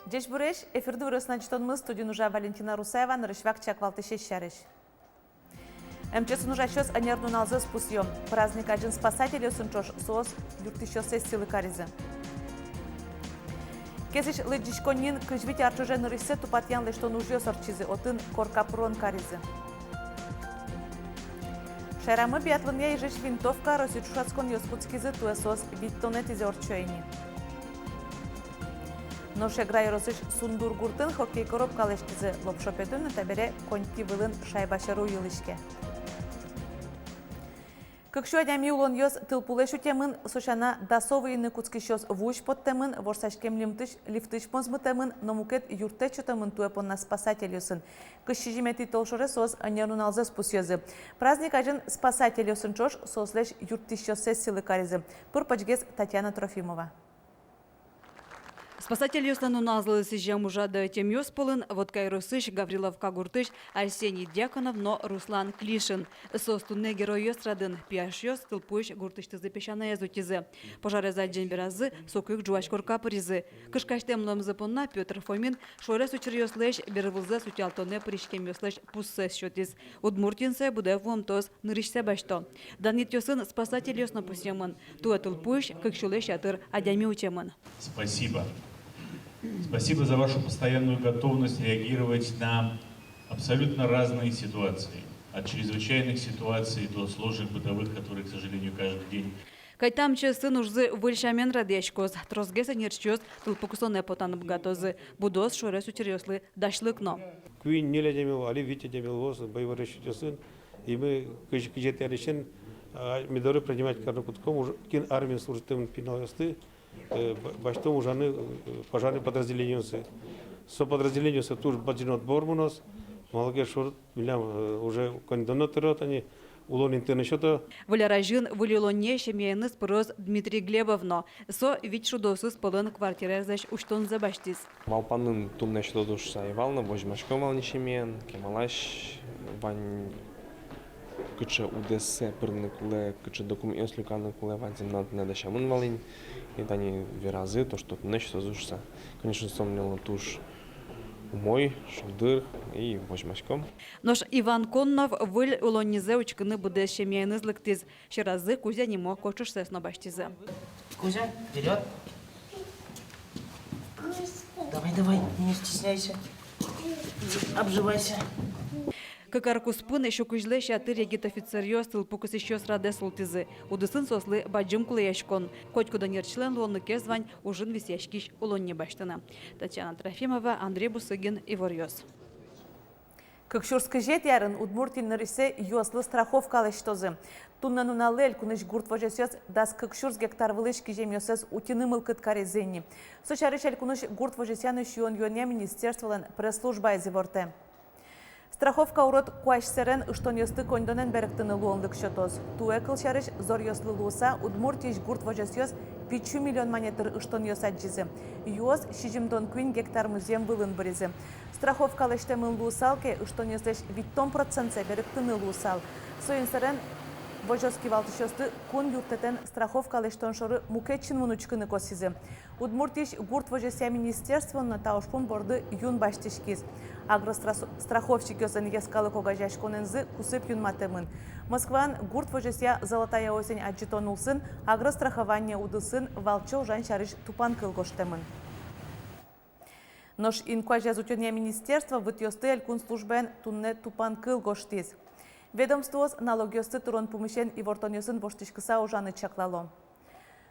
Деш буреш, эфирді өресін ачтонмыз студию нужа Валентина Русаева, нарышвак чаквалтыше шарыш. МЧС нужа щас анерну налзы спусьем. Праздник один спасателей сынчош соос юртищосе силы каризы. Кезиш лыджишконин кыжвить арчуже нырысе тупатьян лешто нужье сорчизы, отын коркапрон каризы. Шайрамы биатлония ежеш винтовка росичушацкон йоскутскизы туэсос виттонетизе орчойни. Ноше грай росыш сундур гуртын хоккей короб калешкизы лопшопедун табере коньки вылын шайбашару юлышке. Кыкшу адями улон йос тылпулешу темын сошана дасовыйны куцкищос вуш под темын ворсашкем лифтыш понзмы темын номукет юртечу темын туэпонна спасателюсын. Кыщижимети толшоре сос анернун алзы спусьёзы. Праздник ажын спасателюсын чош сослеш юртищосе силы каризы. Пурпачгез Татьяна Трофимова. Спасатель юслану назлы сижам ужада тем юсполын, вот Кайросыш, Гаврилов Кагуртыш, Арсений Дьяконов, но Руслан Клишин. Состунне герой юсрадын, пияш юс, тылпуш, гуртышты запешана язутизы. Пожары за день беразы, сокук джуаш корка паризы. Кышкаштем ломзапонна Петр Фомин, шорес учер юслэш, бервылза сутялтоне паришкем юслэш пуссе счетиз. Удмуртинсе буде вомтоз, нырышсе башто. Данит юсын спасатель юсна пусьемын. Туа тылпуш, как шулэш атыр, адями учемын. Спасибо. Спасибо за вашу постоянную готовность реагировать на абсолютно разные ситуации. От чрезвычайных ситуаций до сложных бытовых, которые, к сожалению, каждый день. Кайтамче сын ужзы выльшамен радешкоз, трозгеса нерчоз, тылпукусоне потанып гатозы, будос шорес учерёслы дашлыкно. Куин неля демил, али витя демил воз, боевой сын, и мы кыжете решен, медоры принимать карнокутком, кин армия служитым пиналосты, баштом ужаны пожарные подразделения. Со подразделения тур баджинот бормунос, малге шорт, уже кондонот они улон интернешота. Валяражин вылилоне шемейный спрос Дмитрий Глебовно. Со ведь шудосыз полон квартирезаш уштон забаштис. Малпанын тумнешто душса ивална, вожмашко малнишемен, кемалаш вань кыча удесе пырны куле, кыча документ ёслюканы куле вань земнат не дашамын малин. И они веразы, то что нечто душса. Конечно, сомнил туш мой, шудыр и вожмашком. Нож Иван Коннов выль улонизе учканы буде шемейный злыктиз. Шеразы Кузя не мог кочуш сесно баштизе. Кузя, вперед. Давай, не стесняйся. Обживайся. Какаркуспын еще кузле шаты регит офицерьёс тылпукус еще сраде султизы. Удысын сослы баджим кулеяшкон. Хоть куда нерчлен лонны кезвань ужин висяшкиш улонне баштана. Татьяна Трофимова, Андрей Бусыгин, Иворьёс. Кыкшурскый жет ярын Удмуртин нарысе ёслы страховка алыштозы. Туннану налель куныш гурт вожесёс дас Кыкшурс гектар вылышки жемёсёс утинымыл кыткарезени. Сочарышель куныш гурт вожесяны шуон ёне министерстволан пресс-служба изиворте. Страховка урод куашсерен ыштон ёсты кондонен беректыны луондык шотоз. Туэ кылшарыш зор ёслы луса Удмуртиш гурт вожесёс 5 миллион монетыр ыштон ёс аджизы. Ёс шижимдон куин гектар музем вылын быризы. Страховка лештемын лусалке ыштон ёслеш 10% беректыны лусал. Союнсерен вожески валтышёсты кун юртетен страховка лештон шоры мукетчин мунучкыны косизы. Удмуртиш гурт вожеся министерствоны таушпун борды юн баштишкиз. Агростраховщик ёсын ескалы когажаш конензы кусып юн матемын. Москван гурт вожеся золотая осень аджитонулсын, агрострахование удысын валчо жан шарыш тупан кылгоштемын. Нош инкуажа зутёния министерства вытёсты элькун службен тунне тупан кылгоштиз. Ведомствоз налогёсты турон пумышен и вортонёсын воштишкыса ужаны чаклало.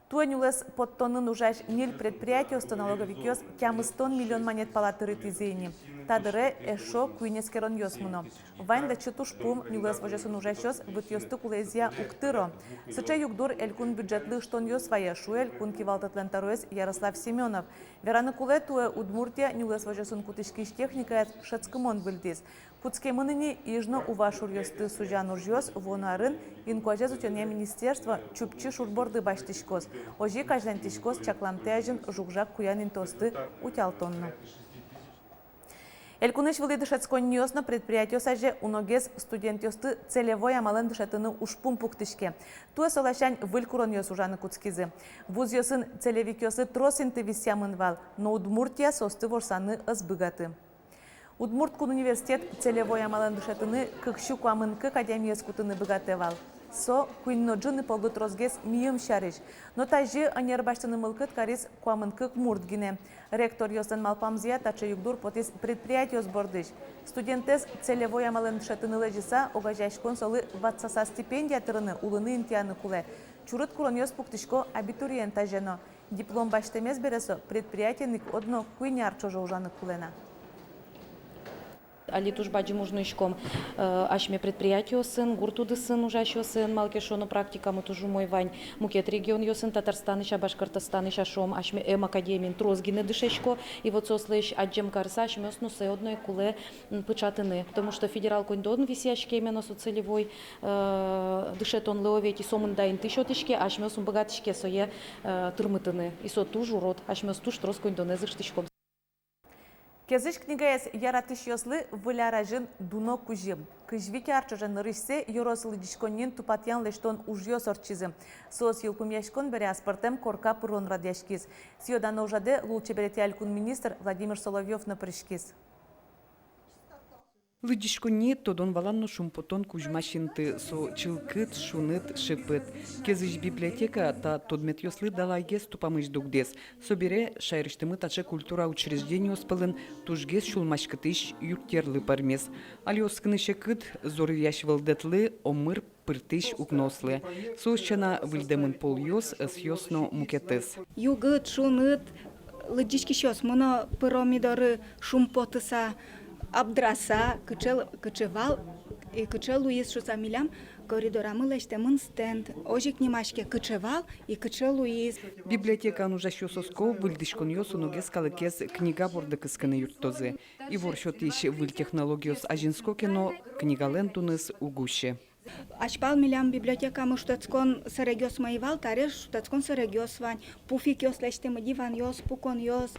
Туэнюлес под тоннын ужаш нил предприятиёсты налоговикёс кямы 100 миллион монет палатыры тизейни. Тадыре эшо куинескерон ёсмыно. Вайн да чытуш пум нюлес вожесын ужашёс вытёсты кулезия уктыро. Сыча югдур элькун бюджетлы штон ёс вая шу элькун кивалтатлен таруэс Ярослав Семенов. Вераны куле туэ Удмуртия нюлес вожесын кутышкиш техникает шецкымон выльдиз. Куцкемыныни ижно ува шурьосты сужан уржьос, вонарын инкуажез утене министерство чупчи шурборды баштишкос. Ожи кажлантишкос чакламтяжин жукжак куянин тосты утялтонну. Элькуныш вылыдышецконниосно предприятие саже уногез студентиосты целевой амалын дышатыны ушпум пуктышке. Туа солашань вылькуроньос ужаны куцкизы. Вузьосын целевикиосы тросинты висямынвал, но Удмуртия состы ворсаны ызбыгаты. Удмурткун университет целевой амалын дышатыны кыкшу куамынкы академияс кутыны быгатывал. Со куинноджыны полгут розгес мием шарыш, но тажы анербаштыны мылкыт карис куамынкык муртгине. Ректор Йосен Малпамзия тачы югдур потис предприятиос бордыш. Студентес целевой амалын дышатыны лежиса огажашкон солы ватсаса стипендия тырыны улыны интияны куле. Чурыт куроньос пуктышко абитуриент тажено. Диплом баштемес бересо предприятийник одно куиняр чожо ужаны кулена. Али тужбаджи мужнышком ашме предприятие сын, гуртуды сын ужащо сын, малкешону практика мы тужу мой вань, мукет регион йосын Татарстан иша Башкортостан иша шом, ашме академин трозгине дышечко, и вот сослыш аджем карса ашме оснусе одной куле печатыны, потому что федерал кондон висящий именно соцелевой дышетон леовети сомын дайн тышотышке, ашме осун богатышке сое тырмытыны, и со тужу род, ашме остуш троз кондонезыш тышком. Кезиш книгаес яратыш йослы выляражын дуно кужим. Кыжвики арчожан рышсе йорослы дишконнин тупатян лештон ужьё сорчизым. Сос елкумяшкон бере аспартем корка пурон радяшкиз. Сиодан ожаде лулчеберетиалькун министр Владимир Соловьев на прыжкиз. Лыдишкони тодон валанно шумпотон кужмашинты со чилкыт шуныт шипыт. Кезиш библиотека та тодмет йослы далайгес тупамыш дугдес. Собере шайрыштымы таче культура учреждение оспалын тужгес шулмашкытыш юртерлы пармес. Алиоскыныши кыт зорвяш валдетлы омыр пыртыш укнослы. Сощана выльдемын пол йос йосно мукетес. Югыт шуныт лыдишки щос моно пиромидоры шумпотыса Абдраса, кычевал, и кычел Луис Шусамилям, коридора мылеште мын стенд, ожик немашке кычевал и кычел Луис. Библиотека нужа щососко выльдишкон йосу ногес калыкес книга бордыкыскыны юрттозы. И воршотиш выль технологиос ажинско кино книгален туныс угуще. Ашпал милям библиотека муштацкон сарегиос маивал, тареш штацкон сарегиос вань, пуфик йос леште диван йос, пукон йос.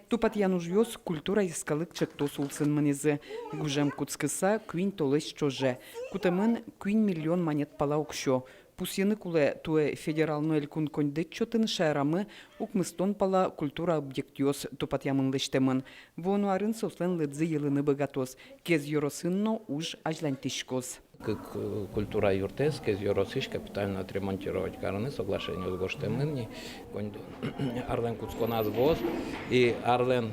Тупат януж йос культура искалык чектос улсын мынезы. Гужем куцкыса куин толеш чоже. Кутамын куин миллион монет пала укшо. Пусьяны куле туэ федералну элькун кондет чотын шайрамы укмыстон пала культура объектиос тупат ямын лештемын. Вонуарын сослен лыдзы елыны богатос. Кез йоросынно уж ажлантишкос. Как культура юртес, кез йоросыш капитально отремонтировать карны, соглашение с Гоштемынни, Арлен Куцконаз ВОЗ и Арлен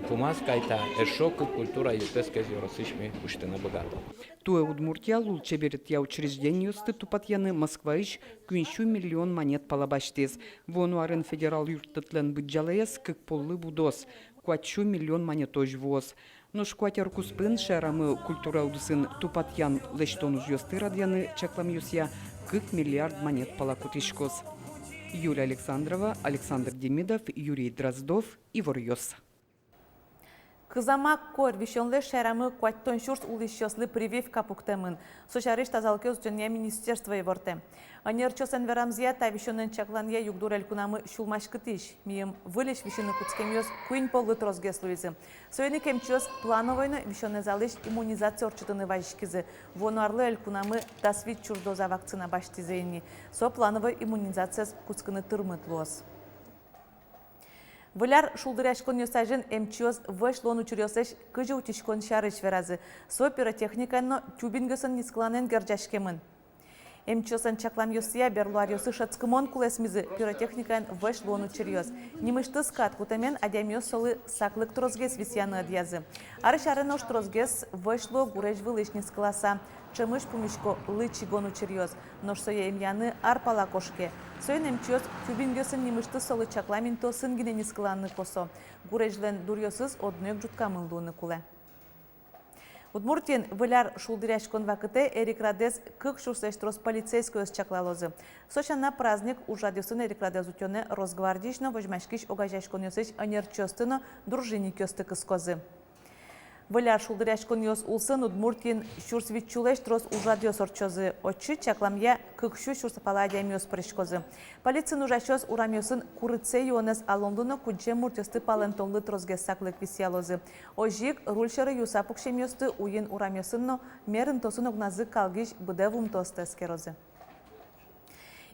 Пумас кайта эшок культура юртес, кез йоросыш ми уштена богато. Туэ Удмуртия лулчеберет учреждение стытупатьяны Москваиш кюнщу миллион монет палабаштез. Вонуарын федерал юртытлен бюджалес как полы будос. Куачу миллион монетож ВОЗ. Но шкуатер куспын шарамы культура удысын тупатьян лештон ужьёсты радьяны чаклам юсья кык миллиард монет палакутишкос. Юлия Александрова, Александр Демидов, Юрий Дроздов, Ивор Йос. Кызамак кор вишенле шарамы куаттон шурс улищослы прививка пуктемын. Сошарыш тазалкез жөнья министерство еворте. Анерчосен верамзия та вишенен чакланья югдурель кунамы шулмашкытыш. Мием вылеш вишены куцкемьёс куин полгыт розгеслуизы. Сойны кемчёс плановойны вишены залыш иммунизация орчытыны важишкизы. Вонуарлы эль кунамы дасвит чурдоза вакцина баштизейни. Со плановой иммунизация куцкыны тырмытлуос. Выляр шулдыряшкон йосажын МЧОС вышлон учурёсыш кыжы утишкон шарыш веразы. Со пиротехниканно тюбингысын нискланен герджашкемын. МЧОСын чаклам йосия берлуар йосы шацкымон кулесмизы пиротехникан вышлон учурёс. Нимышты скат кутамен адямиос солы саклык трозгес висяны адьязы. Арышарын ош трозгес вышло гурэж вылышниц класса. Чемыш пумишко лычигон учурёс. Нош соя имяны арпала кошке. Сойн МЧОС тюбингысын нимышты солы чакламин тосын гине нискланны косо. Гурежлен дурьосыз однөк жуткамылдуны куле. Удмуртин выляр шулдыряшкон вакыте эрикрадес кык шурсештрос полицейскую чаклалозы. Сочана праздник ужадёсын эрикрадес утёне Росгвардийшно вожмашкиш огажашкон ёсыш анерчостыно дружинник ёсты кыскозы. Валяр шулдыряшкон йос улсын Удмуртин шурсвит чулеш трос ужадьос орчозы. Очы чакламя кыкшу шурсапаладиям йос прышкозы. Полицин ужащос урамьосын курыце йонес алондуно кудже муртёсты палентонлы трозге саклык висялозы. Ожик рульшары юсапук шемьосты уен урамьосынно мерын тосын огназы калгиш быдевум тосты эскерозы.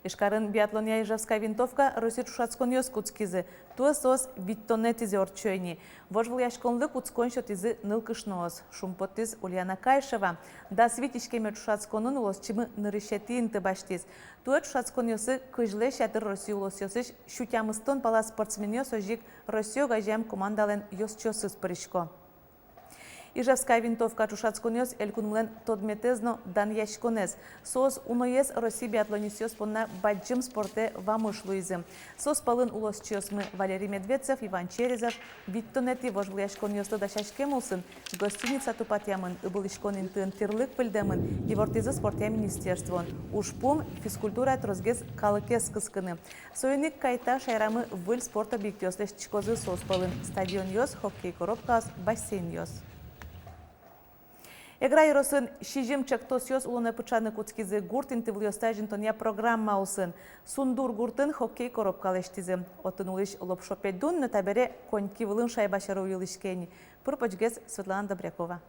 Ишкарын биатлония Ижевская винтовка Руси Шушацкон йос куцкизы. Туасос виттонетизе орчойни. Вожвыл яшконлы куцкон шотизы нылкышноос. Шумпотиз Ульяна Кайшева. Да свитишкеме Шушацконын улос чимы нырышетиин тыбаштиз. Туэт Шушацкон йосы кыжле шатыр Россия улос йосыш шутямыстон пала спортсмен йос ожик Россия гажем командален йос чосыз паришко. Ижевская винтовка Чушацконёс элькунмлен тодметезно дан яшконез. Сос уноес Россия биатлонисёс понна баджим спорте вамышлуизы. Сос палын улос чёсмы Валерий Медведцев, Иван Черезов, Виттонети вожвыл яшконёсты да шашкемулсын, гостиница тупатямын, ыбылышконин тын тирлык пыльдемын, Евортизы спортя министерствон. Ушпум физкультура трозгез калыкес кыскыны. Союник кайта шайрамы выль спорт объектёс лешчикозы сос палын, стадион ёс, хоккей коробкас, бассейн ёс. Эгра юросын шижим чактос йос улоны пычаны куцкизы гуртин тывлёстажин тоня программа усын. Сундур гуртын хоккей коробкалештизы. Отын улыш лопшопедун на табере коньки вылын шайбашары уйлышкени. Пырпочгез Светлана Добрякова.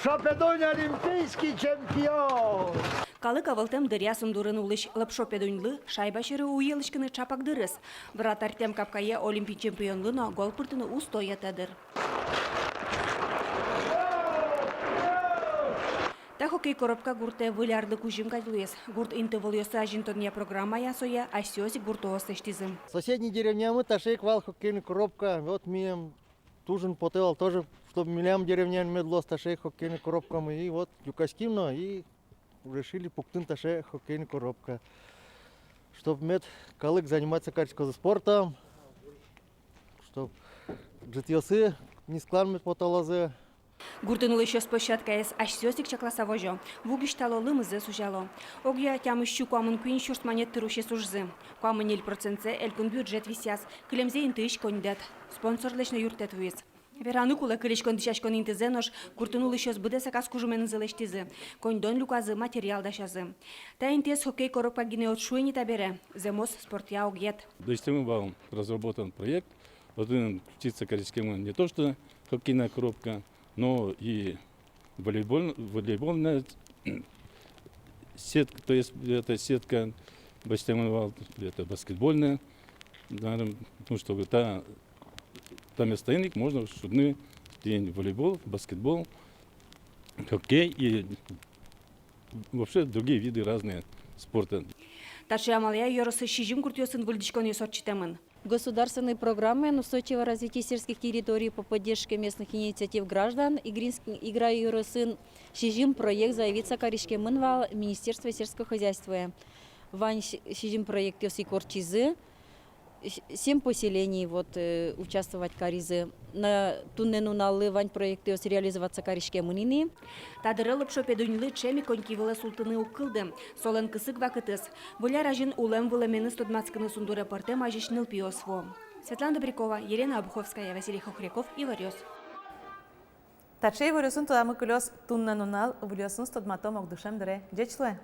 Шопедун олимпийский чемпион! Калык авалтем дыря сундурын улыш лапшопедунлы шайбашары уйылышкыны чапак дырыс. Вратартем капкае олимпий чемпионлыно гол пыртыны устоятадыр. Та хоккей коробка гурте вылярды кужим кайдуес. Гурт инты выльёса жинтонья программа ясоя, а сёси гуртоос эштизым. Соседней деревня мы ташей квал хоккейная коробка. Вот мне тужин потел тоже, чтобы милям деревнян медлос ташей хоккейной коробками. И вот юкастимно и решили пуктын ташей хоккейная коробка. Чтобы мед калык заниматься качеством спортом. Чтобы житьёсы не складывать потолозы. Гуртынулы еще с площадка эс аж сёсик чакласа вожо. Вугиштало лымызы сужало. Огья тямыщу куамын куин шурс монет тыруще сужзы. Куамын 0% элькун бюджет висяс. Клемзе интыш кондет. Спонсор лечно юртет виз. Верану кула кылечкон дишашкон интызенош, гуртынулы еще с быдеса каскужумен зелештизы. Кондон люказы материал дашазы. Та интез хоккей коробка гинеот шуйни табере. Земос спортя огьет. Достигнем балом разработан проект. Вот он птица корейским не то что хоккейная коробка, но и волейбольная сетка, то есть это сетка, это баскетбольная, ну, чтобы там местоимник можно шудны день волейбол, баскетбол, хоккей и вообще другие виды разные спорта. Ташиамалия йоросы шижим куртёсын выльдичкон есорчитемын. Государственной программой устойчивого развития сельских территорий по поддержке местных инициатив граждан «Игра юросын» шижим проект заявится коришке мынвал Министерства сельского хозяйства. Вань шижим проект ёс и корчизы. 7 поселений участвовать каризы. На туннену налы вань проект ёс реализоваться коришке мынины. Тадыры лапшопедунлы чеми коньки вылы султыны укылды. Солен кысык вакытыс. Вуляр ажин улем вылемені студмацкыны сундуре порте мажиш нылпиосво. Светлана Добрякова, Елена Обуховская, Василий Хохряков и Варёс. Тачей варюсын тудамы кылёс тунненунал вылёсын студматом огдушем дыре. Дечлы?